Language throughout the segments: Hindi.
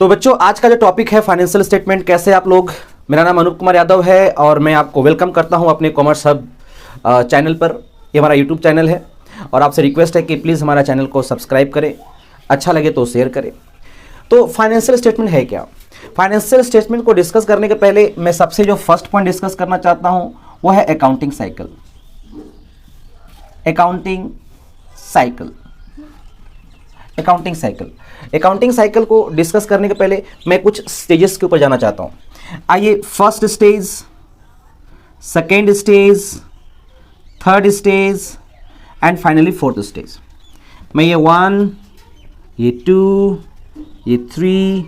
तो बच्चों, आज का जो टॉपिक है फाइनेंशियल स्टेटमेंट, कैसे आप लोग। मेरा नाम अनूप कुमार यादव है और मैं आपको वेलकम करता हूं अपने कॉमर्स हब चैनल पर। ये हमारा यूट्यूब चैनल है और आपसे रिक्वेस्ट है कि प्लीज़ हमारा चैनल को सब्सक्राइब करें, अच्छा लगे तो शेयर करें। तो फाइनेंशियल स्टेटमेंट है क्या? फाइनेंशियल स्टेटमेंट को डिस्कस करने के पहले मैं सबसे जो फर्स्ट पॉइंट डिस्कस करना चाहता हूं वो है accounting cycle. Accounting cycle accounting cycle को डिस्कस करने के पहले मैं कुछ स्टेजेस के ऊपर जाना चाहता हूं। आइए, first stage, second stage, third stage and finally fourth stage. मैं ये 1, ये 2, ये 3,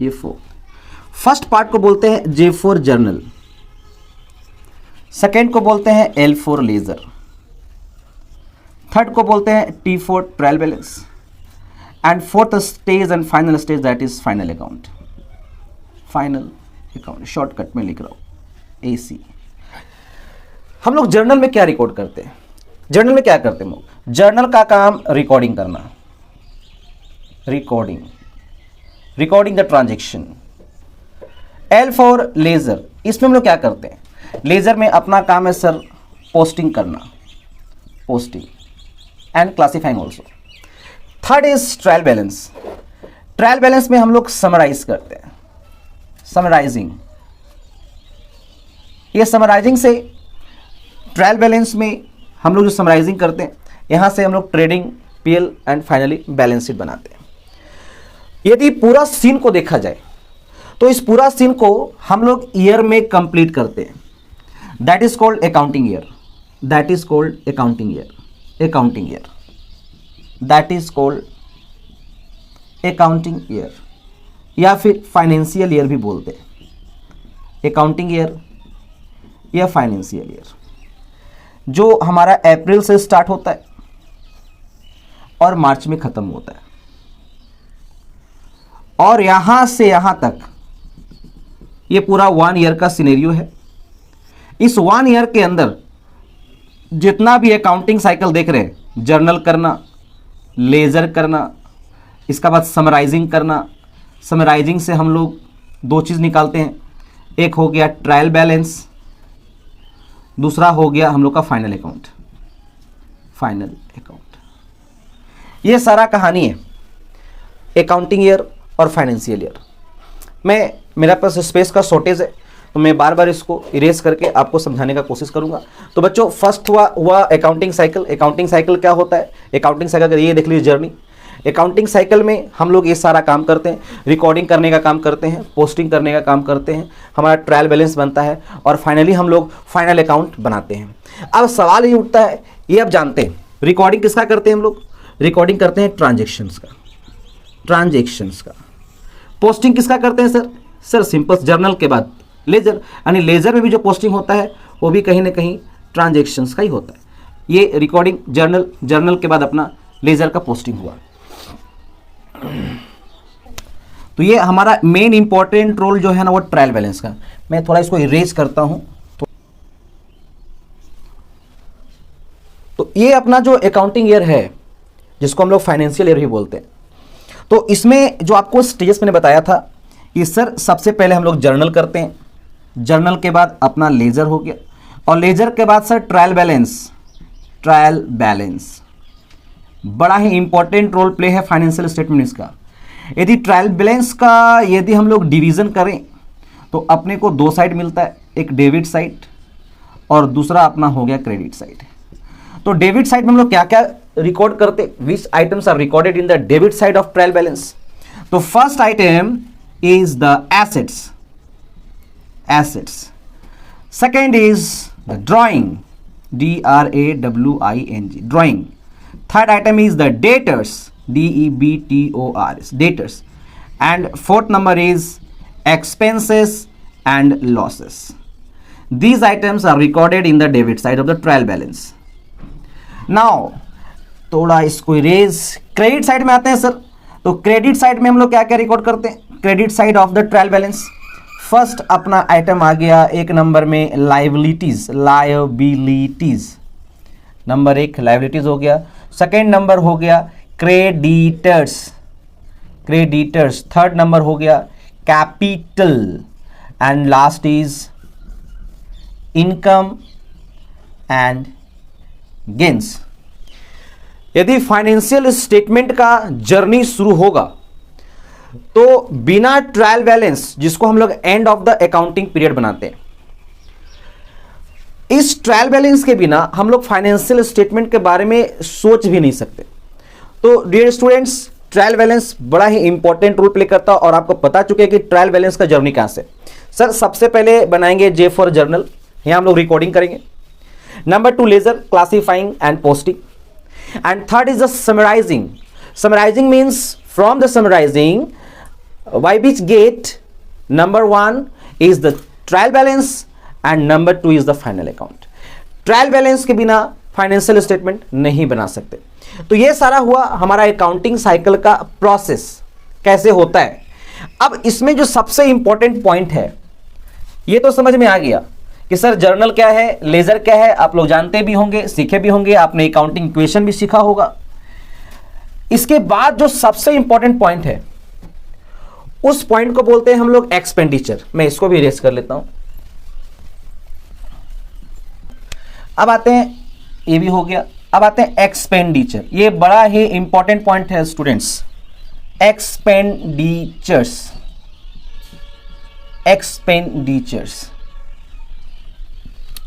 ये 4। फर्स्ट पार्ट को बोलते हैं J4 जर्नल, सेकेंड को बोलते हैं L4 लेजर, थर्ड को बोलते हैं T4 trial balance and fourth stage and final stage that is final account. Final account shortcut में लिख रहा हूं AC। हम लोग जर्नल में क्या रिकॉर्ड करते हैं? जर्नल में क्या करते हैं हम लोग? जर्नल का काम रिकॉर्डिंग करना, recording the transaction. L4 laser, इसमें हम लोग क्या करते हैं? लेजर में अपना काम है सर पोस्टिंग करना, posting and classifying also. Third is trial balance. Trial balance में हम लोग समराइज करते हैं, समराइजिंग। ये समराइजिंग से ट्रायल बैलेंस में हम लोग जो समराइजिंग करते हैं, यहां से हम लोग trading, PL and finally balance sheet बनाते हैं। यदि पूरा सीन को देखा जाए तो इस पूरा सीन को हम लोग ईयर में कंप्लीट करते हैं। That is called accounting year, that is called accounting year, accounting year, that is called accounting year या फिर फाइनेंशियल ईयर भी बोलते हैं। अकाउंटिंग ईयर या फाइनेंशियल ईयर जो हमारा अप्रैल से स्टार्ट होता है और मार्च में खत्म होता है, और यहां से यहां तक ये पूरा 1 ईयर का सिनेरियो है। इस 1 ईयर के अंदर जितना भी अकाउंटिंग साइकिल देख रहे हैं, जर्नल करना, लेजर करना, इसका बाद समराइजिंग करना। समराइजिंग से हम लोग 2 चीज़ निकालते हैं, एक हो गया ट्रायल बैलेंस, दूसरा हो गया हम लोग का फाइनल अकाउंट, फाइनल अकाउंट। ये सारा कहानी है अकाउंटिंग ईयर और फाइनेंशियल ईयर। मेरा पास स्पेस का शॉर्टेज है तो मैं बार बार इसको इरेज करके आपको समझाने का कोशिश करूंगा। तो बच्चों, फर्स्ट हुआ अकाउंटिंग साइकिल। अकाउंटिंग साइकिल क्या होता है? अकाउंटिंग साइकिल का ये देख लीजिए जर्नी। अकाउंटिंग साइकिल में हम लोग ये सारा काम करते हैं, रिकॉर्डिंग करने का काम करते हैं, पोस्टिंग करने का काम करते हैं, हमारा ट्रायल बैलेंस बनता है और फाइनली हम लोग फाइनल अकाउंट बनाते हैं। अब सवाल ये उठता है, ये आप जानते हैं रिकॉर्डिंग किसका करते हैं हम लोग? रिकॉर्डिंग करते हैं ट्रांजेक्शन्स का, ट्रांजेक्शन्स का। पोस्टिंग किसका करते हैं सर? सर सिंपल, जर्नल के बाद लेजर, यानी लेजर में भी जो पोस्टिंग होता है वो भी कहीं ना कहीं ट्रांजेक्शन्स का ही होता है। ये रिकॉर्डिंग जर्नल, जर्नल के बाद अपना लेजर का पोस्टिंग हुआ। तो ये हमारा मेन इंपॉर्टेंट रोल जो है ना वो ट्रायल बैलेंस का। मैं थोड़ा इसको इरेज करता हूं। तो ये अपना जो अकाउंटिंग ईयर है जिसको हम लोग फाइनेंशियल ईयर भी बोलते हैं, तो इसमें जो आपको स्टेजेस मैंने बताया था, ये सर सबसे पहले हम लोग जर्नल करते हैं, जर्नल के बाद अपना लेजर हो गया, और लेजर के बाद sir trial balance. Trial balance बड़ा ही इंपॉर्टेंट रोल प्ले है फाइनेंशियल स्टेटमेंट्स का। यदि ट्रायल बैलेंस का यदि हम लोग डिवीजन करें तो अपने को 2 साइड मिलता है, एक डेबिट साइड और दूसरा अपना हो गया क्रेडिट साइड। तो डेबिट साइड में हम लोग क्या क्या रिकॉर्ड करते, which items are recorded in the debit side of trial balance? तो first item is the assets. Second is the drawing, DRAWING, drawing. Third item is the debtors, DEBTORS, debtors. And fourth number is expenses and losses. These items are recorded in the debit side of the trial balance. Now थोड़ा इसको इरेज, क्रेडिट साइड में आते हैं सर। तो क्रेडिट साइड में हम लोग क्या क्या रिकॉर्ड करते हैं? Credit side of the trial balance. First अपना आइटम आ गया 1 नंबर में लायबिलिटीज, लायबिलिटीज नंबर 1 लायबिलिटीज हो गया। सेकेंड नंबर हो गया क्रेडिटर्स, क्रेडिटर्स, थर्ड नंबर हो गया capital, and last is income and gains. यदि फाइनेंशियल स्टेटमेंट का जर्नी शुरू होगा तो बिना ट्रायल बैलेंस, जिसको हम लोग end of the accounting period बनाते हैं, इस ट्रायल बैलेंस के बिना हम लोग फाइनेंशियल स्टेटमेंट के बारे में सोच भी नहीं सकते। तो डियर स्टूडेंट्स, ट्रायल बैलेंस बड़ा ही इंपॉर्टेंट रोल प्ले करता है और आपको पता चुके कि ट्रायल बैलेंस का जर्नी कहां से। सर सबसे पहले बनाएंगे जे फॉर जर्नल, यहां हम लोग रिकॉर्डिंग करेंगे। Number 2 ledger, classifying and posting, and third is the summarising. Summarising means from the summarising by which get number 1 is the trial balance and number 2 is the final account। Trial balance के बिना फाइनेंशियल स्टेटमेंट नहीं बना सकते। तो ये सारा हुआ हमारा अकाउंटिंग साइकिल का प्रोसेस कैसे होता है। अब इसमें जो सबसे इंपॉर्टेंट पॉइंट है, ये तो समझ में आ गया कि सर जर्नल क्या है, लेजर क्या है, आप लोग जानते भी होंगे, सीखे भी होंगे, आपने अकाउंटिंग इक्वेशन भी सीखा होगा। इसके बाद जो सबसे इंपॉर्टेंट पॉइंट है, उस पॉइंट को बोलते हैं हम लोग एक्सपेंडिचर। मैं इसको भी इरेज कर लेता हूं। अब आते हैं, ये भी हो गया, अब आते हैं एक्सपेंडिचर। ये बड़ा ही इंपॉर्टेंट पॉइंट है स्टूडेंट्स, एक्सपेंडिचर्स। एक्सपेंडिचर्स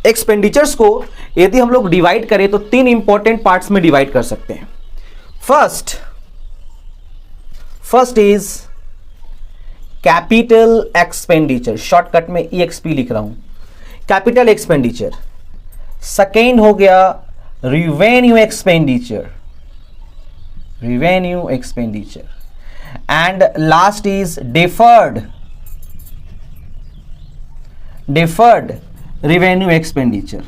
एक्सपेंडिचर्स को यदि हम लोग डिवाइड करें तो 3 इंपॉर्टेंट पार्ट्स में डिवाइड कर सकते हैं। First is capital expenditure, shortcut में EXP लिख रहा हूं, कैपिटल एक्सपेंडिचर। सेकेंड हो गया revenue expenditure, revenue expenditure, and last is deferred revenue expenditure.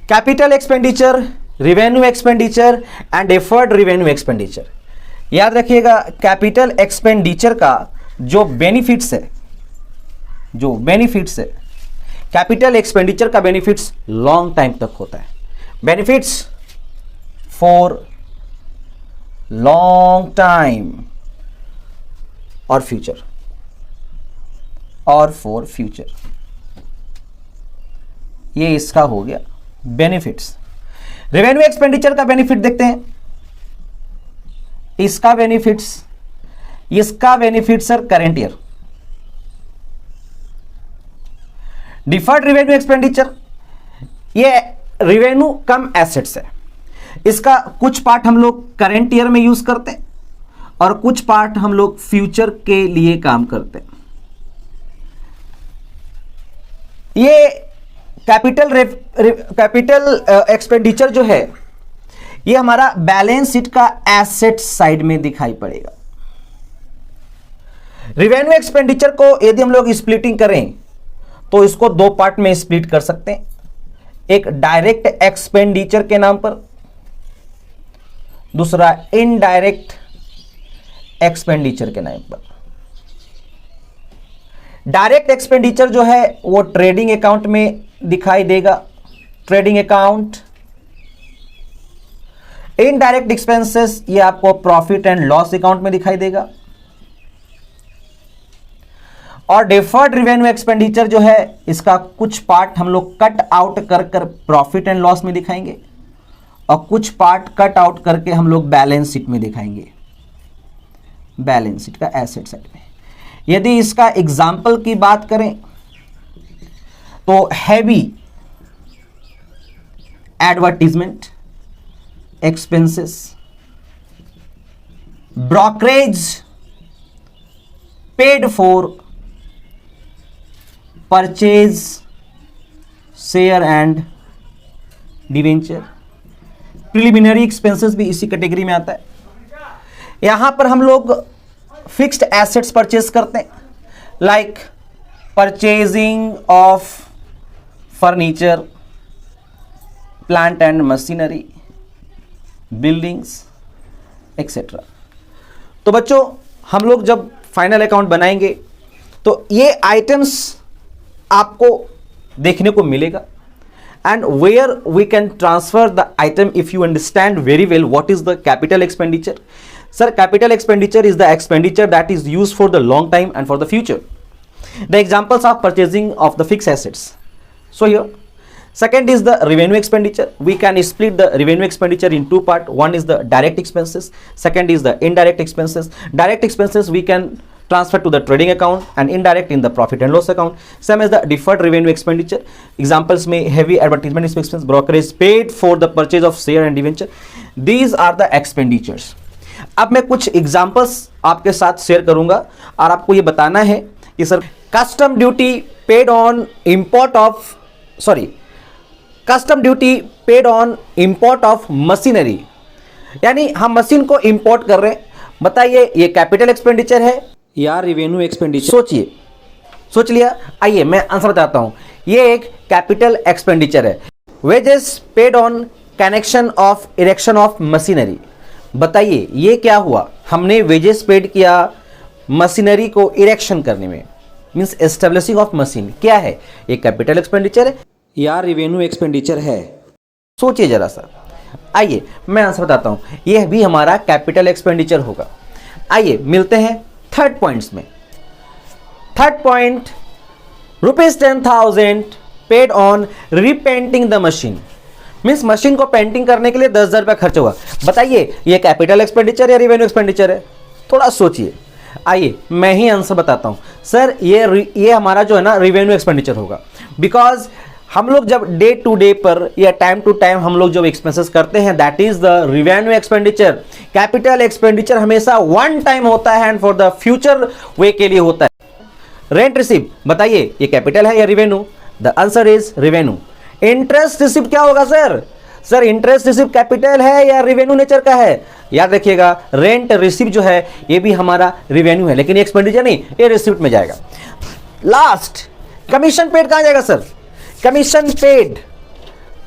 Capital expenditure, revenue expenditure and deferred revenue expenditure. याद रखिएगा, कैपिटल एक्सपेंडिचर का जो बेनिफिट्स है, कैपिटल एक्सपेंडिचर का बेनिफिट्स लॉन्ग टाइम तक होता है। बेनिफिट्स फॉर लॉन्ग टाइम और फ्यूचर, ये इसका हो गया बेनिफिट्स। रेवेन्यू एक्सपेंडिचर का बेनिफिट देखते हैं, इसका benefit sir current year. Deferred revenue expenditure, ये रेवेन्यू कम एसेट्स है, इसका कुछ पार्ट हम लोग करेंट ईयर में यूज करते हैं और कुछ पार्ट हम लोग फ्यूचर के लिए काम करते हैं। ये कैपिटल एक्सपेंडिचर जो है, ये हमारा बैलेंस शीट का एसेट साइड में दिखाई पड़ेगा। रिवेन्यू एक्सपेंडिचर को यदि हम लोग स्प्लिटिंग करें तो इसको 2 पार्ट में स्प्लिट कर सकते हैं, एक डायरेक्ट एक्सपेंडिचर के नाम पर, दूसरा इनडायरेक्ट एक्सपेंडिचर के नाम पर। डायरेक्ट एक्सपेंडिचर जो है वो ट्रेडिंग अकाउंट में दिखाई देगा, ट्रेडिंग अकाउंट। इनडायरेक्ट एक्सपेंसेस ये आपको प्रॉफिट एंड लॉस अकाउंट में दिखाई देगा। और डेफर्ड रेवेन्यू एक्सपेंडिचर जो है, इसका कुछ पार्ट हम लोग कट आउट कर प्रॉफिट एंड लॉस में दिखाएंगे और कुछ पार्ट कट आउट करके हम लोग बैलेंस शीट में दिखाएंगे, बैलेंस शीट का एसेट साइड में। यदि इसका एग्जाम्पल की बात करें तो heavy advertisement expenses, brokerage paid for purchase share and debenture, preliminary expenses भी इसी कैटेगरी में आता है। यहां पर हम लोग फिक्स्ड एसेट्स परचेज करते हैं, like purchasing of furniture, plant and machinery, buildings etcetera. तो बच्चों, हम लोग जब फाइनल अकाउंट बनाएंगे तो ये आइटम्स आपको देखने को मिलेगा and where we can transfer the item if you understand very well what is the capital expenditure. Sir, capital expenditure is the expenditure that is used for the long time and for the future. The examples of purchasing of the fixed assets. So here, second is the revenue expenditure. We can split the revenue expenditure in two parts. One is the direct expenses, second is the indirect expenses. Direct expenses we can transfer to the trading account and indirect in the profit and loss account. Same as the deferred revenue expenditure. Examples may heavy advertisement expense, brokerage paid for the purchase of share and debenture. These are the expenditures. अब मैं कुछ एग्जांपल्स आपके साथ शेयर करूंगा और आपको ये बताना है कि sir custom duty paid on import of machinery, यानी हम मशीन को इंपोर्ट कर रहे हैं। बताइए ये कैपिटल एक्सपेंडिचर है या रेवेन्यू एक्सपेंडिचर? सोच लिया। आइए मैं आंसर बताता हूं। ये एक कैपिटल एक्सपेंडिचर है। Wages paid on connection of erection of machinery. बताइए ये क्या हुआ? हमने वेजेस पेड किया मशीनरी को इरेक्शन करने में, मींस एस्टेब्लिशिंग ऑफ मशीन। क्या है ये? कैपिटल एक्सपेंडिचर है या रेवेन्यू एक्सपेंडिचर है? सोचिए जरा सा। आइए मैं आंसर बताता हूं। यह भी हमारा कैपिटल एक्सपेंडिचर होगा। आइए मिलते हैं थर्ड पॉइंट्स में। Third point, ₹10,000 paid on repainting the machine. Means machine को पेंटिंग करने के लिए 10,000 रुपया खर्च हुआ। बताइए ये कैपिटल एक्सपेंडिचर या रेवेन्यू एक्सपेंडिचर है? थोड़ा सोचिए। आइए मैं ही आंसर बताता हूं। सर ये हमारा जो है ना रेवेन्यू एक्सपेंडिचर होगा, बिकॉज हम लोग जब डे टू डे पर या टाइम टू टाइम हम लोग जब एक्सपेंसेस करते हैं, that is the revenue expenditure. Capital expenditure हमेशा वन टाइम होता है एंड फॉर द फ्यूचर वे के लिए होता है। रेंट रिसीव, बताइए ये कैपिटल है या revenue? The answer is revenue. Interest receive क्या होगा sir? Sir interest receive capital है या रेवेन्यू नेचर का है? याद रखिएगा रेंट रिसीव जो है ये भी हमारा रेवेन्यू है, लेकिन एक्सपेंडिचर नहीं, ये रिसीप्ट में जाएगा। लास्ट, कमीशन पेड कहां जाएगा सर? कमीशन पेड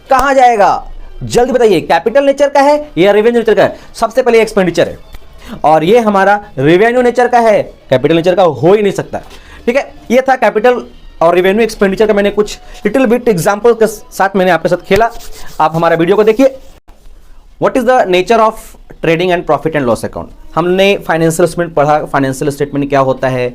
कहां जाएगा? जल्दी बताइए, कैपिटल नेचर का है या रेवेन्यू नेचर का है? सबसे पहले एक्सपेंडिचर है और ये हमारा रेवेन्यू नेचर का है, कैपिटल नेचर का हो ही नहीं सकता। ठीक है, ये था कैपिटल और रेवेन्यू एक्सपेंडिचर का मैंने कुछ लिटिल बिट एग्जांपल के साथ मैंने आपके साथ खेला। आप हमारा वीडियो को देखिए। What is the nature of trading and profit and loss account? हमने फाइनेंशियल स्टेटमेंट पढ़ा। फाइनेंशियल स्टेटमेंट क्या होता है,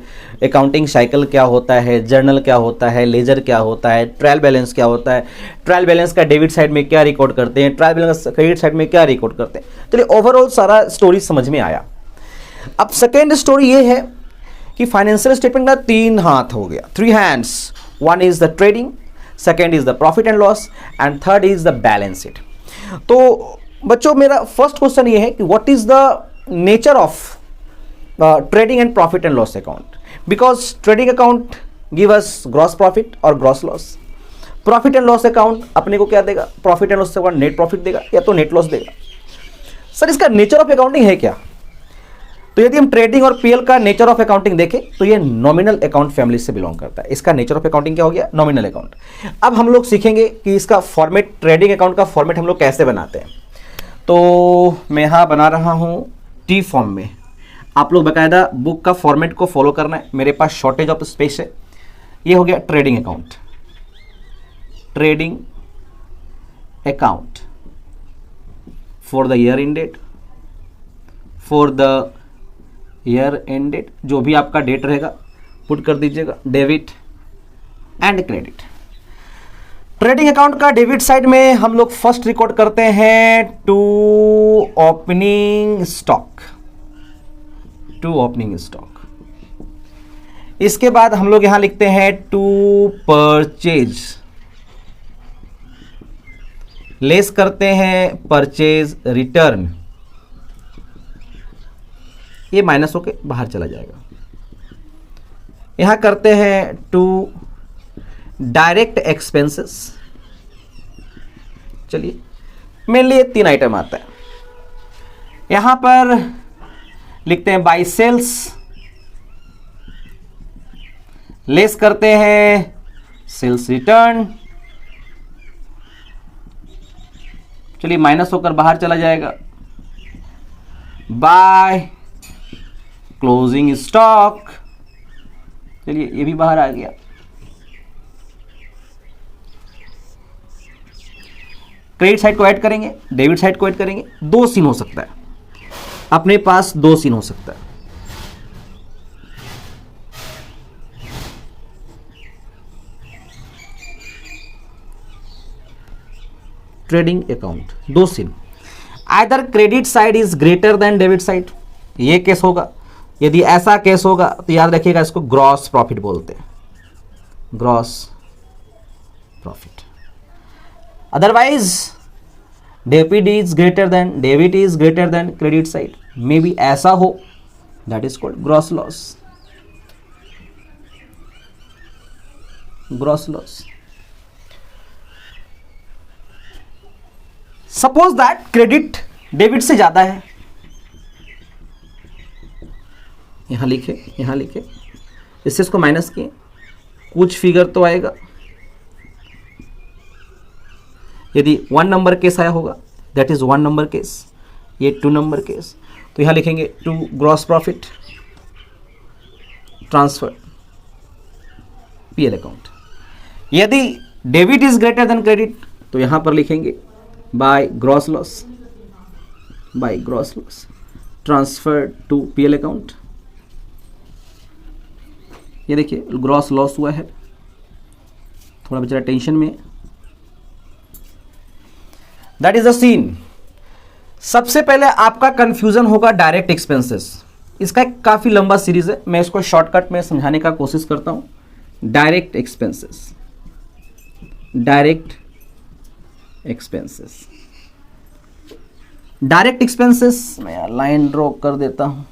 अकाउंटिंग साइकिल क्या होता है, जर्नल क्या होता है, लेजर क्या होता है, ट्रायल बैलेंस क्या होता है, ट्रायल बैलेंस का डेबिट साइड में क्या रिकॉर्ड करते हैं, ट्रायल बैलेंस क्रेडिट साइड में क्या रिकॉर्ड करते हैं। चलिए ओवरऑल सारा स्टोरी समझ में आया। अब सेकेंड स्टोरी ये है कि फाइनेंशियल स्टेटमेंट का 3 हाथ हो गया, 3 hands. One is the trading, second is the profit and loss and third is the balance sheet. तो बच्चों मेरा फर्स्ट क्वेश्चन ये है कि what is the nature of trading and profit and loss account? Because trading account give us gross profit और gross loss. Profit and loss account अपने को क्या देगा? Profit and loss account net profit देगा या तो नेट लॉस देगा। सर इसका नेचर ऑफ अकाउंटिंग है क्या? तो यदि हम ट्रेडिंग और पीएल का नेचर ऑफ अकाउंटिंग देखें तो ये नॉमिनल अकाउंट फैमिली से बिलोंग करता है। इसका नेचर ऑफ अकाउंटिंग क्या हो गया? Nominal account. अब हम लोग सीखेंगे कि इसका फॉर्मेट, ट्रेडिंग अकाउंट का फॉर्मेट हम लोग कैसे बनाते हैं। तो मैं यहाँ बना रहा हूँ टी फॉर्म में। आप लोग बाकायदा बुक का फॉर्मेट को फॉलो करना है, मेरे पास शॉर्टेज ऑफ स्पेस है। ये हो गया trading account. Trading account for the year end date, for the year end date, जो भी आपका डेट रहेगा पुट कर दीजिएगा, debit and credit. Trading account का डेबिट साइड में हम लोग फर्स्ट रिकॉर्ड करते हैं to opening stock, to opening stock. इसके बाद हम लोग यहां लिखते हैं टू परचेज, लेस करते हैं परचेज रिटर्न, ये माइनस होके बाहर चला जाएगा। यहां करते हैं टू डायरेक्ट एक्सपेंसेस। चलिए मेनली 3 आइटम आता है। यहां पर लिखते हैं बाय सेल्स, लेस करते हैं सेल्स रिटर्न, चलिए माइनस होकर बाहर चला जाएगा, बाय क्लोजिंग स्टॉक, चलिए ये भी बाहर आ गया। क्रेडिट साइड को ऐड करेंगे, डेबिट साइड को ऐड करेंगे, 2 सीन हो सकता है अपने पास, 2 सीन हो सकता है। Trading account 2 scene, either credit side is greater than debit side, ये केस होगा। यदि ऐसा केस होगा तो याद रखिएगा इसको ग्रॉस प्रॉफिट बोलते हैं, gross profit. Otherwise debit is greater than credit side, may be ऐसा हो, that is called gross loss, gross loss. Suppose that credit debit से ज्यादा है, यहां लिखे, इससे इसको माइनस किए, कुछ फिगर तो आएगा। यदि 1 नंबर केस आया होगा, दैट इज 1 नंबर केस, ये 2 नंबर केस, तो यहां लिखेंगे 2 gross profit transfer PL account. यदि debit is greater than credit तो यहां पर लिखेंगे by gross loss transfer to PL account. ये देखिए ग्रॉस लॉस हुआ है, थोड़ा बेचारा टेंशन में, दैट इज द सीन। सबसे पहले आपका कंफ्यूजन होगा डायरेक्ट एक्सपेंसेस, इसका एक काफी लंबा सीरीज है, मैं इसको शॉर्टकट में समझाने का कोशिश करता हूं। डायरेक्ट एक्सपेंसेस, डायरेक्ट एक्सपेंसेस मैं लाइन ड्रॉ कर देता हूं।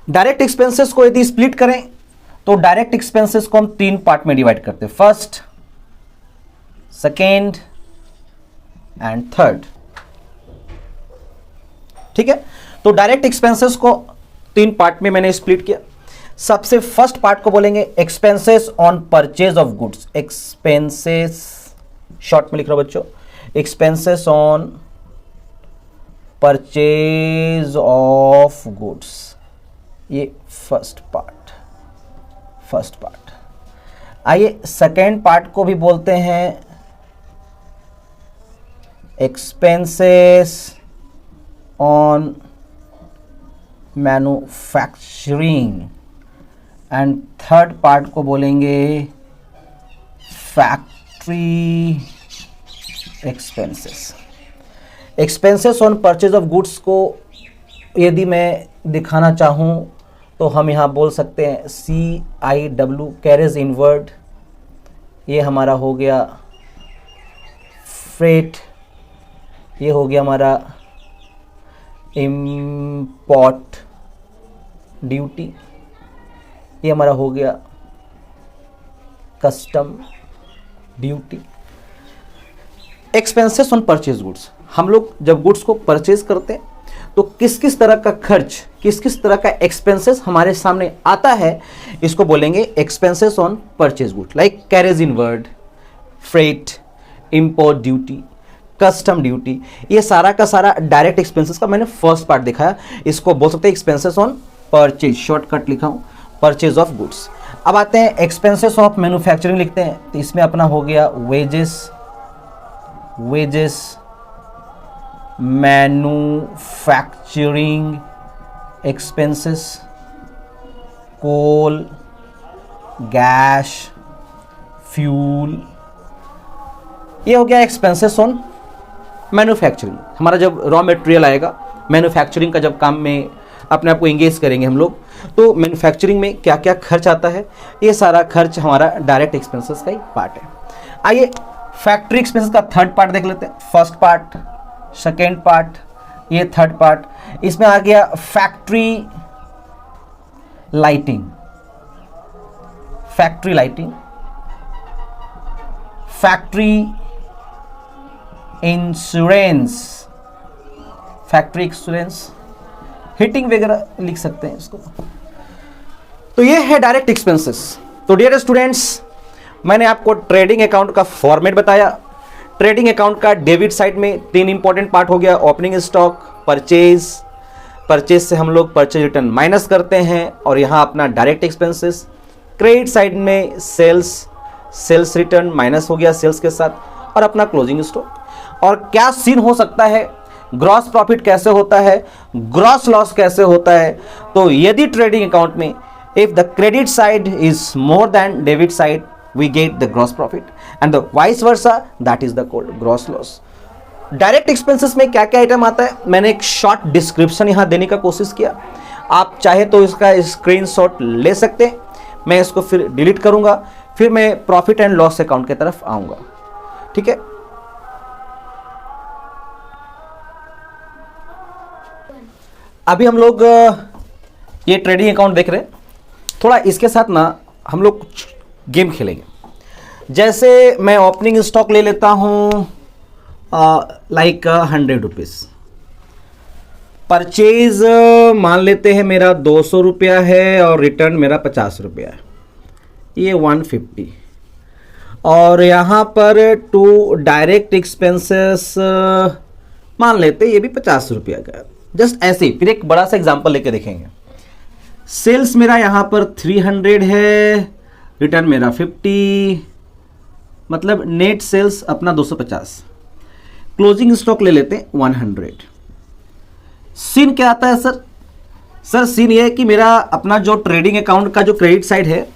डायरेक्ट एक्सपेंसेस को यदि स्प्लिट करें तो डायरेक्ट एक्सपेंसेस को हम 3 पार्ट में डिवाइड करते हैं, फर्स्ट, सेकेंड एंड थर्ड। ठीक है, तो डायरेक्ट एक्सपेंसेस को 3 पार्ट में मैंने स्प्लिट किया। सबसे फर्स्ट पार्ट को बोलेंगे expenses on purchase of goods, expenses short में लिख रहा हूं बच्चों, expenses on purchase of goods, ये फर्स्ट पार्ट। आइए सेकेंड पार्ट को भी बोलते हैं expenses on manufacturing, and third part को बोलेंगे factory expenses. Expenses on purchase of goods को यदि मैं दिखाना चाहूं तो हम यहां बोल सकते हैं CIW, कैरेज इनवर्ड, ये हमारा हो गया फ्रेट, ये हो गया हमारा इम्पोर्ट ड्यूटी, ये हमारा हो गया custom duty. Expenses on purchase goods, हम लोग जब गुड्स को परचेज करते हैं तो किस किस तरह का खर्च, किस किस तरह का एक्सपेंसेस हमारे सामने आता है, इसको बोलेंगे expenses on purchase goods, like carriage inward, freight, import duty, custom duty. ये सारा का सारा डायरेक्ट एक्सपेंसेस का मैंने फर्स्ट पार्ट दिखाया, इसको बोल सकते हैं एक्सपेंसेस ऑन परचेज, शॉर्टकट लिखा हूं परचेज ऑफ गुड्स। अब आते हैं एक्सपेंसेस ऑफ मैन्युफैक्चरिंग लिखते हैं, तो इसमें अपना हो गया वेजेस मैन्युफैक्चरिंग एक्सपेंसेस, कोल, गैस, फ्यूल, ये हो गया एक्सपेंसेस ऑन मैन्युफैक्चरिंग। हमारा जब रॉ मटेरियल आएगा, मैन्युफैक्चरिंग का जब काम में अपने आप को एंगेज करेंगे हम लोग, तो मैन्युफैक्चरिंग में क्या क्या खर्च आता है, ये सारा खर्च हमारा डायरेक्ट एक्सपेंसेस का ही पार्ट है। आइए फैक्ट्री एक्सपेंसेस का थर्ड पार्ट देख लेते हैं, फर्स्ट पार्ट, सेकेंड पार्ट, ये थर्ड पार्ट। इसमें आ गया factory lighting, factory insurance, heating वगैरह लिख सकते हैं इसको। तो ये है डायरेक्ट एक्सपेंसेस। तो डियर स्टूडेंट्स, मैंने आपको ट्रेडिंग अकाउंट का फॉर्मेट बताया। ट्रेडिंग अकाउंट का डेबिट साइड में 3 इंपॉर्टेंट पार्ट हो गया, ओपनिंग स्टॉक, परचेज से हम लोग परचेज रिटर्न माइनस करते हैं, और यहाँ अपना डायरेक्ट एक्सपेंसेस। क्रेडिट साइड में सेल्स रिटर्न माइनस हो गया सेल्स के साथ, और अपना क्लोजिंग स्टॉक। और क्या सीन हो सकता है, ग्रॉस प्रॉफिट कैसे होता है, ग्रॉस लॉस कैसे होता है। तो यदि ट्रेडिंग अकाउंट में if the credit side is more than debit side we get the gross profit and the vice versa, that is the called gross loss. Direct expenses में क्या क्या आइटम आता है, मैंने एक शॉर्ट डिस्क्रिप्शन यहां देने का कोशिश किया, आप चाहे तो इसका स्क्रीनशॉट ले सकते हैं। मैं इसको फिर डिलीट करूंगा, फिर मैं प्रॉफिट एंड लॉस अकाउंट की तरफ आऊंगा, ठीक है। अभी हम लोग ये ट्रेडिंग अकाउंट देख रहे हैं, थोड़ा इसके साथ ना हम लोग कुछ गेम खेलेंगे। जैसे मैं ओपनिंग स्टॉक ले लेता हूँ लाइक 100 रुपीज़, परचेज मान लेते हैं मेरा 200 रुपया है और रिटर्न मेरा 50 रुपया है, ये 150। और यहाँ पर टू डायरेक्ट एक्सपेंसेस मान लेते ये भी 50 रुपया का है। जस्ट ऐसे ही फिर एक बड़ा सा एग्जांपल लेके देखेंगे। सेल्स मेरा यहाँ पर 300 है, रिटर्न मेरा 50, मतलब नेट सेल्स अपना 250, क्लोजिंग स्टॉक ले लेते हैं 100। सीन क्या आता है सर? सर सीन ये है कि मेरा अपना जो ट्रेडिंग अकाउंट का जो क्रेडिट साइड है,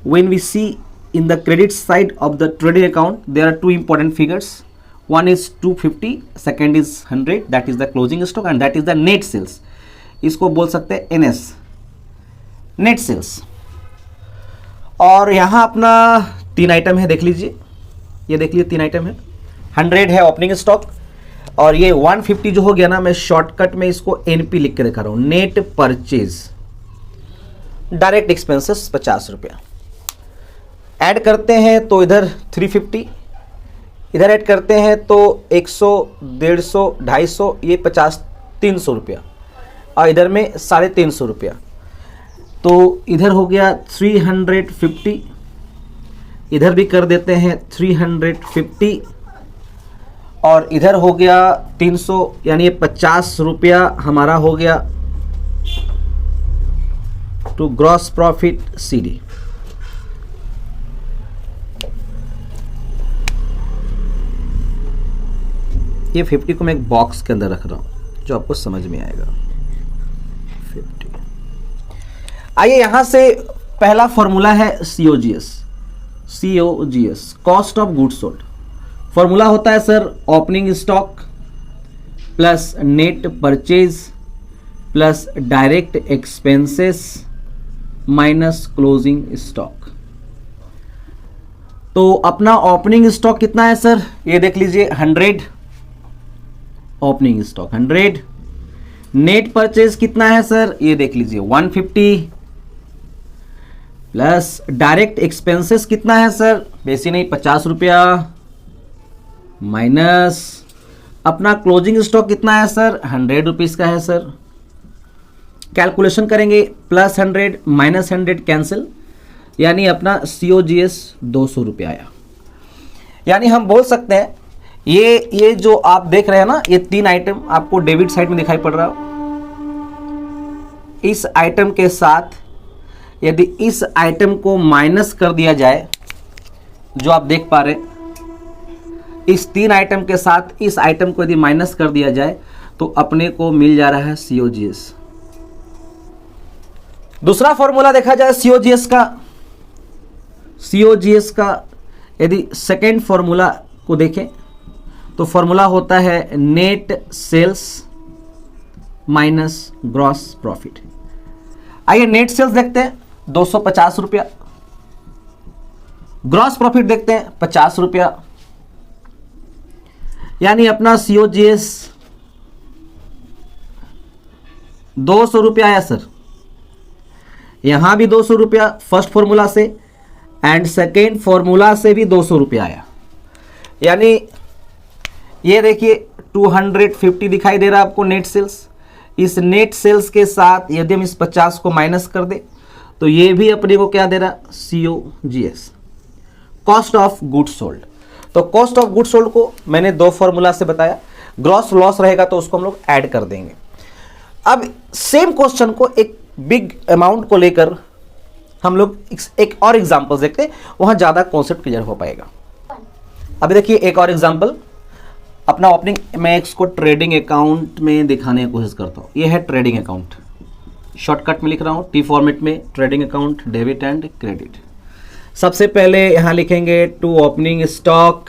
when we see in the credit side of the trading account there are two important figures, one is 250, second is 100, that is the closing stock and that is the net sales। इसको बोल सकते हैं NS, नेट सेल्स। और यहाँ अपना 3 आइटम है, देख लीजिए, ये देख लीजिए 3 आइटम है। 100 है ओपनिंग स्टॉक और ये 150 जो हो गया ना, मैं शॉर्टकट में इसको NP लिख के दिखा रहा हूँ, नेट परचेज। डायरेक्ट एक्सपेंसेस 50 रुपया ऐड करते हैं तो इधर 350, इधर ऐड करते हैं तो 100, 150, 250, ये 50, 300 रुपया, और इधर में 350 रुपया, तो इधर हो गया 350, इधर भी कर देते हैं 350 और इधर हो गया 300, यानी ये 50 रुपया हमारा हो गया टू ग्रॉस प्रॉफिट CD। ये 50 को मैं एक बॉक्स के अंदर रख रहा हूं जो आपको समझ में आएगा। 50, आइए यहां से पहला फॉर्मूला है COGS, cost of goods sold. Formula होता है sir opening stock plus net purchase plus direct expenses minus closing stock. तो अपना ओपनिंग स्टॉक कितना है सर, ये देख लीजिए 100, ओपनिंग स्टॉक 100। नेट परचेज कितना है सर, ये देख लीजिए 150 प्लस डायरेक्ट एक्सपेंसेस कितना है सर, बेसी नहीं 50 रुपया, माइनस अपना क्लोजिंग स्टॉक कितना है सर, 100 रुपीज का है सर। कैलकुलेशन करेंगे, प्लस 100 माइनस 100 कैंसिल, यानी अपना COGS 200 रुपया आया। यानी हम बोल सकते हैं ये जो आप देख रहे हैं ना, ये 3 आइटम आपको डेबिट साइड में दिखाई पड़ रहा हो। इस आइटम के साथ यदि इस आइटम को माइनस कर दिया जाए, जो आप देख पा रहे हैं, इस 3 आइटम के साथ इस आइटम को यदि माइनस कर दिया जाए तो अपने को मिल जा रहा है COGS। दूसरा फॉर्मूला देखा जाए COGS का यदि सेकेंड फॉर्मूला को देखें तो फॉर्मूला होता है net sales minus gross profit. आइए नेट सेल्स देखते हैं 250 रुपया, ग्रॉस प्रॉफिट देखते हैं 50 रुपया, यानी अपना COGS 200 रुपया आया सर। यहां भी 200 रुपया फर्स्ट फॉर्मूला से एंड सेकेंड फॉर्मूला से भी 200 रुपया आया, यानी ये देखिए 250 दिखाई दे रहा है आपको नेट सेल्स। इस नेट सेल्स के साथ यदि हम इस 50 को माइनस कर दे तो ये भी अपने को क्या दे रहा, COGS, cost of goods sold. तो कॉस्ट ऑफ गुड्स सोल्ड को मैंने 2 फॉर्मूला से बताया, ग्रॉस लॉस रहेगा तो उसको हम लोग ऐड कर देंगे। अब सेम क्वेश्चन को एक बिग अमाउंट को लेकर हम लोग एक और एग्जांपल देखते हैं, वहां ज्यादा कॉन्सेप्ट क्लियर हो पाएगा। अभी देखिए एक और एग्जांपल, अपना ओपनिंग, मैं इसको ट्रेडिंग अकाउंट में दिखाने की कोशिश करता हूँ। ये है ट्रेडिंग अकाउंट, शॉर्टकट में लिख रहा हूँ टी फॉर्मेट में, trading account, debit and credit. सबसे पहले यहाँ लिखेंगे टू ओपनिंग स्टॉक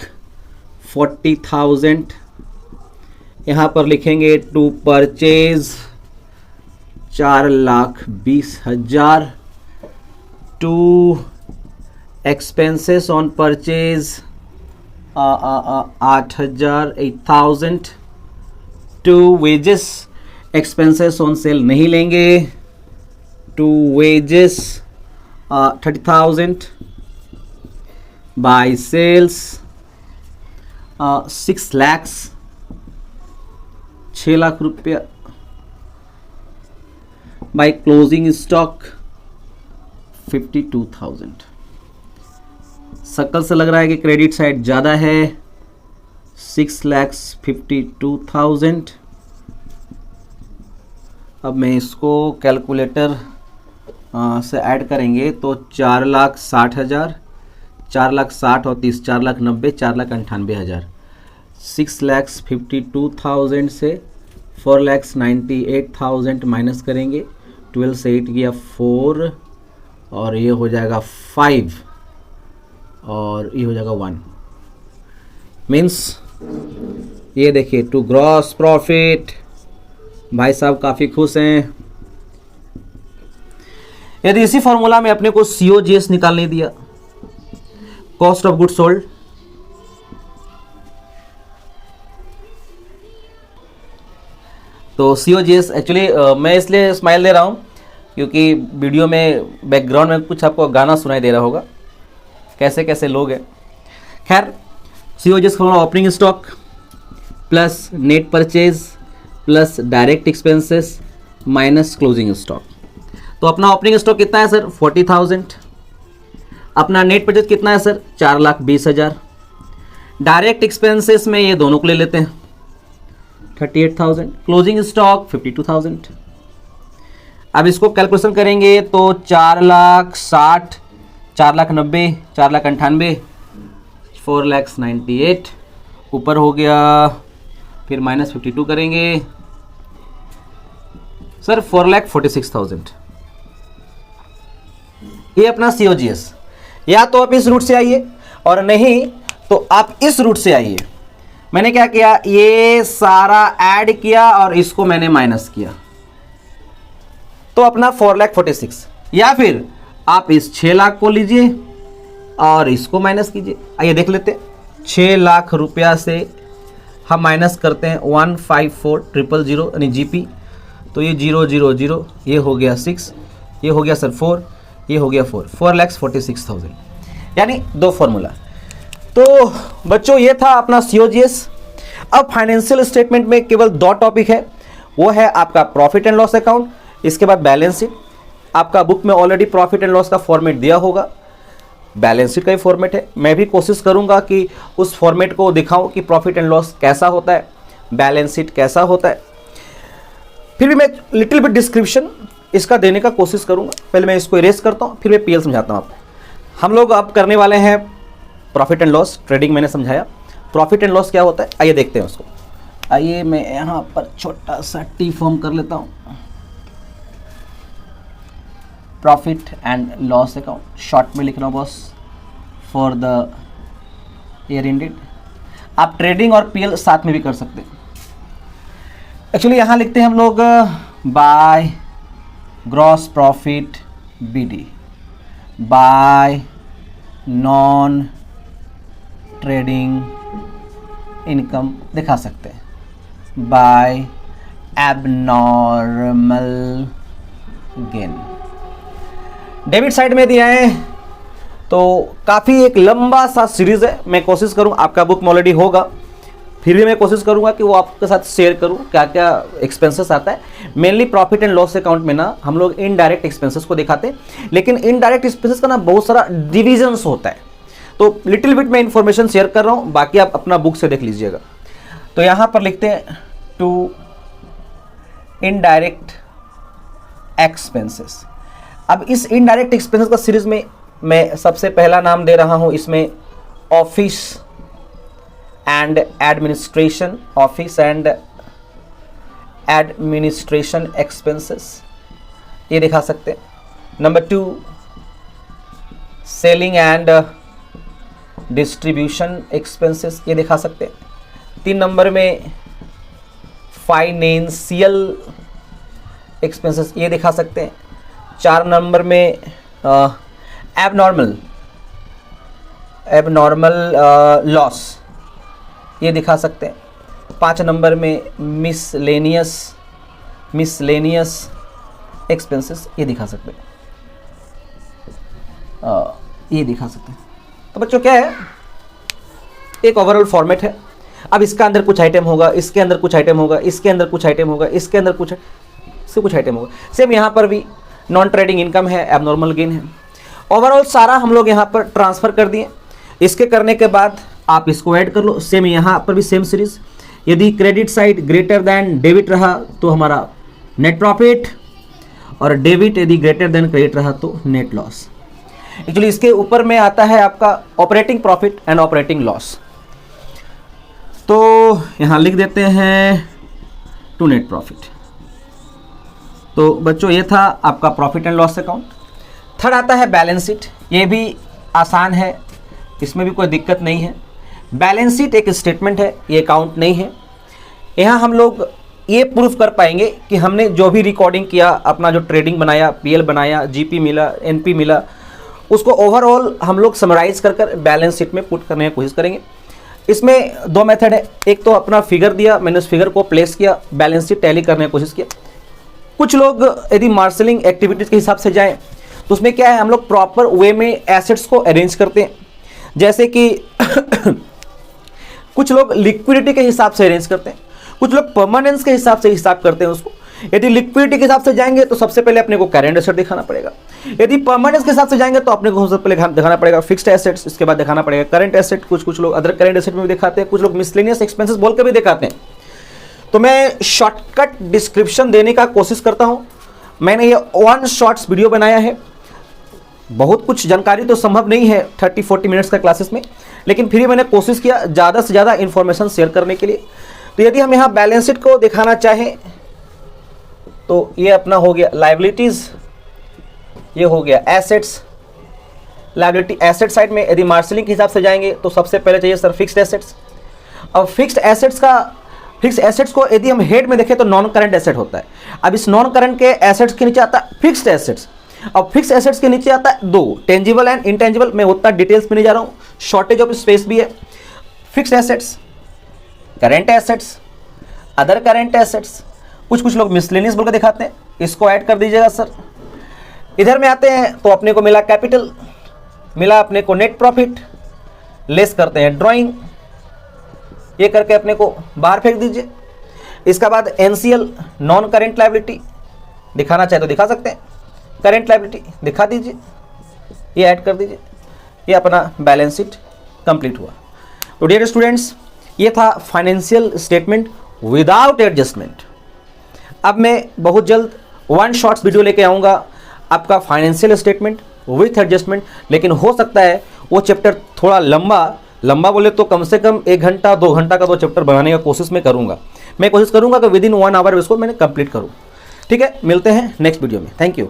40,000, यहाँ पर लिखेंगे to purchase 4,20,000, to expenses on purchase 8,000, to wages, expenses on sale नहीं लेंगे, to wages 30,000, by sales 6 lakhs, 6 lakh रुपया, बाय क्लोजिंग स्टॉक 52,000। शक्ल से लग रहा है कि क्रेडिट साइड ज़्यादा है, 6,52,000। अब मैं इसको कैलकुलेटर से ऐड करेंगे तो 4,60,000, 4,60,000 और 30, 4,90,000, 4,98,000। 6,52,000 से 4,98,000 माइनस करेंगे, 12 से 8 गया 4, और ये हो जाएगा 5, और ये हो जाएगा 1। मीन्स ये देखिए टू ग्रॉस प्रॉफिट। भाई साहब काफ़ी खुश हैं। यदि इसी फॉर्मूला में अपने को COGS निकालने दिया, कॉस्ट ऑफ गुड सोल्ड, तो COGS एक्चुअली मैं इसलिए स्माइल दे रहा हूँ क्योंकि वीडियो में बैकग्राउंड में कुछ आपको गाना सुनाई दे रहा होगा, कैसे कैसे लोग हैं। खैर, COGS formula opening stock plus net purchase plus direct expenses minus closing stock. तो अपना ओपनिंग स्टॉक कितना है सर? 40,000। अपना नेट परचेज कितना है सर? 4,20,000। डायरेक्ट एक्सपेंसेस में ये दोनों को ले लेते हैं, 38,000। Closing stock 52,000। अब इसको कैलकुलेशन करेंगे तो 4,60,000, 4,90,000, 4,98,000, 4,98,000 ऊपर हो गया, फिर माइनस 52 करेंगे सर 4,46,000। ये अपना COGS। या तो आप इस रूट से आइए और नहीं तो आप इस रूट से आइए। मैंने क्या किया, ये सारा ऐड किया और इसको मैंने माइनस किया, तो अपना 4,46,000। या फिर आप इस 6 लाख को लीजिए और इसको माइनस कीजिए। आइए देख लेते हैं। 6 लाख रुपया से हम माइनस करते हैं 154,000 यानी GP, तो ये 0,0,0, ये हो गया 6, ये हो गया सर 4, ये हो गया 4, 4,46,000। यानी दो फॉर्मूला। तो बच्चों ये था अपना COGS। अब फाइनेंशियल स्टेटमेंट में केवल 2 टॉपिक है, वो है आपका प्रॉफिट एंड लॉस अकाउंट, इसके बाद बैलेंस शीट। आपका बुक में ऑलरेडी प्रॉफिट एंड लॉस का फॉर्मेट दिया होगा, बैलेंस शीट का ही फॉर्मेट है। मैं भी कोशिश करूंगा कि उस फॉर्मेट को दिखाऊं कि प्रॉफिट एंड लॉस कैसा होता है, बैलेंस शीट कैसा होता है। फिर भी मैं लिटिल बिट डिस्क्रिप्शन इसका देने का कोशिश करूंगा। पहले मैं इसको इरेज करता हूं, फिर मैं PL समझाता हूं आपको। हम लोग अब करने वाले हैं प्रॉफिट एंड लॉस। ट्रेडिंग मैंने समझाया, प्रॉफिट एंड लॉस क्या होता है आइए देखते हैं उसको। आइए मैं यहाँ पर छोटा सा T फॉर्म कर लेता हूँ, profit and loss account, short में लिख रहा हूँ boss, for the year ended. आप ट्रेडिंग और PL साथ में भी कर सकते हैं। एक्चुअली यहाँ लिखते हैं हम लोग by gross profit BD, by non trading income दिखा सकते हैं, by abnormal gain. Debit side में दिया है तो काफ़ी एक लंबा सा सीरीज़ है। मैं कोशिश करूं, आपका बुक में ऑलरेडी होगा, फिर भी मैं कोशिश करूंगा कि वो आपके साथ शेयर करूं क्या क्या एक्सपेंसेस आता है। Mainly profit and loss account में ना हम लोग इनडायरेक्ट एक्सपेंसेस को दिखाते हैं, लेकिन इनडायरेक्ट एक्सपेंसेस का ना बहुत सारा डिविजन्स होता है, तो लिटिल बिट मैं इंफॉर्मेशन शेयर कर रहा हूं, बाकी आप अपना बुक से देख लीजिएगा। तो यहां पर लिखते हैं टू इनडायरेक्ट एक्सपेंसेस। अब इस इनडायरेक्ट एक्सपेंसेस का सीरीज में मैं सबसे पहला नाम दे रहा हूं इसमें office and administration, office and administration expenses, ये दिखा सकते हैं। Number 2 selling and distribution expenses, ये दिखा सकते हैं। 3 नंबर में फाइनेंशियल एक्सपेंसेस, ये दिखा सकते हैं। 4 नंबर में एबनॉर्मल लॉस, ये दिखा सकते हैं। 5 नंबर में मिसलेनियस एक्सपेंसेस, ये दिखा सकते हैं। ये दिखा सकते हैं। तो बच्चों क्या है, एक ओवरऑल फॉर्मेट है। अब इसका अंदर कुछ आइटम होगा, इसके अंदर कुछ आइटम होगा, इसके अंदर कुछ आइटम होगा, इसके अंदर कुछ आइटम होगा। सेम यहाँ पर भी नॉन ट्रेडिंग इनकम है, एबनॉर्मल गेन है। ओवरऑल सारा हम लोग यहाँ पर ट्रांसफर कर दिए। इसके करने के बाद आप इसको ऐड कर लो। सेम यहाँ पर भी सेम सीरीज। यदि credit side greater than debit रहा तो हमारा नेट प्रॉफिट, और डेबिट यदि ग्रेटर देन क्रेडिट रहा तो नेट लॉस। एक्चुअली इसके ऊपर में आता है आपका operating profit and operating loss. तो यहाँ लिख देते हैं टू नेट प्रॉफिट। तो बच्चों ये था आपका profit and loss account. Third आता है बैलेंस शीट। ये भी आसान है, इसमें भी कोई दिक्कत नहीं है। बैलेंस शीट एक स्टेटमेंट है, ये अकाउंट नहीं है। यहाँ हम लोग ये प्रूफ कर पाएंगे कि हमने जो भी रिकॉर्डिंग किया, अपना जो ट्रेडिंग बनाया, पीएल बनाया, जीपी मिला, एनपी मिला, उसको ओवरऑल हम लोग समराइज कर बैलेंस शीट में पुट करने की कोशिश करेंगे। इसमें 2 मेथड है। एक तो अपना फिगर दिया, मैंने उस फिगर को प्लेस किया, बैलेंस शीट टैली करने की कोशिश किया। कुछ लोग यदि मार्शलिंग एक्टिविटीज़ के हिसाब से जाएं तो उसमें क्या है, हम लोग प्रॉपर वे में एसेट्स को अरेंज करते हैं। जैसे कि कुछ लोग लिक्विडिटी के हिसाब से अरेंज करते हैं, कुछ लोग परमानेंस के हिसाब से हिसाब करते हैं उसको। यदि लिक्विडिटी के हिसाब से जाएंगे तो सबसे पहले अपने को करेंट एसेट दिखाना पड़ेगा। यदि परमानेंस के हिसाब से जाएंगे तो अपने को सबसे पहले दिखाना पड़ेगा फिक्स्ड एसेट्स, इसके बाद दिखाना पड़ेगा करंट एसेट। कुछ लोग अदर करंट एसेट में भी दिखाते हैं, कुछ लोग मिसलेनियस एक्सपेंसेस बोल के भी दिखाते हैं। तो मैं शॉर्टकट डिस्क्रिप्शन देने का कोशिश करता हूँ। मैंने ये 1 शॉर्ट्स वीडियो बनाया है। बहुत कुछ जानकारी तो संभव नहीं है 30-40 मिनट्स का क्लासेस में, लेकिन फिर भी मैंने कोशिश किया ज़्यादा से ज़्यादा इन्फॉर्मेशन शेयर करने के लिए। तो यदि हम यहाँ बैलेंस शीट को दिखाना चाहें तो ये अपना हो गया लायबिलिटीज़, ये हो गया एसेट्स। लायबिलिटी एसेट साइड में यदि मार्शलिंग के हिसाब से जाएंगे तो सबसे पहले चाहिए सर फिक्स्ड एसेट्स। अब फिक्स्ड एसेट्स को यदि हम हेड में देखें तो नॉन करंट एसेट होता है। अब इस नॉन करंट के एसेट्स के नीचे आता है फिक्स्ड एसेट्स। अब फिक्स्ड एसेट्स के नीचे आता है 2, टेंजिबल एंड इंटेंजिबल। मैं उतना डिटेल्स में नहीं जा रहा हूँ, शॉर्टेज ऑफ स्पेस भी है। Fixed assets, current assets, other current assets, कुछ लोग मिसलेनियस बोल के दिखाते हैं, इसको ऐड कर दीजिएगा सर। इधर में आते हैं तो अपने को मिला कैपिटल, मिला अपने को नेट प्रॉफिट, लेस करते हैं ड्राइंग, ये करके अपने को बाहर फेंक दीजिए। इसका बाद एनसीएल नॉन करेंट लायबिलिटी दिखाना चाहे तो दिखा सकते हैं, करेंट लायबिलिटी दिखा दीजिए, ये ऐड कर दीजिए। ये अपना बैलेंस शीट कंप्लीट हुआ। तो डियर स्टूडेंट्स, ये था फाइनेंशियल स्टेटमेंट विदाउट एडजस्टमेंट। अब मैं बहुत जल्द 1 शॉर्ट्स वीडियो लेके आऊँगा आपका फाइनेंशियल स्टेटमेंट विथ एडजस्टमेंट। लेकिन हो सकता है वो चैप्टर थोड़ा लंबा बोले तो कम से कम 1 घंटा 2 घंटा का 2 चैप्टर बनाने का कोशिश मैं करूँगा। मैं कोशिश करूँगा कि विदिन 1 आवर इसको मैंने कंप्लीट करूँ। ठीक है, मिलते हैं नेक्स्ट वीडियो में। Thank you.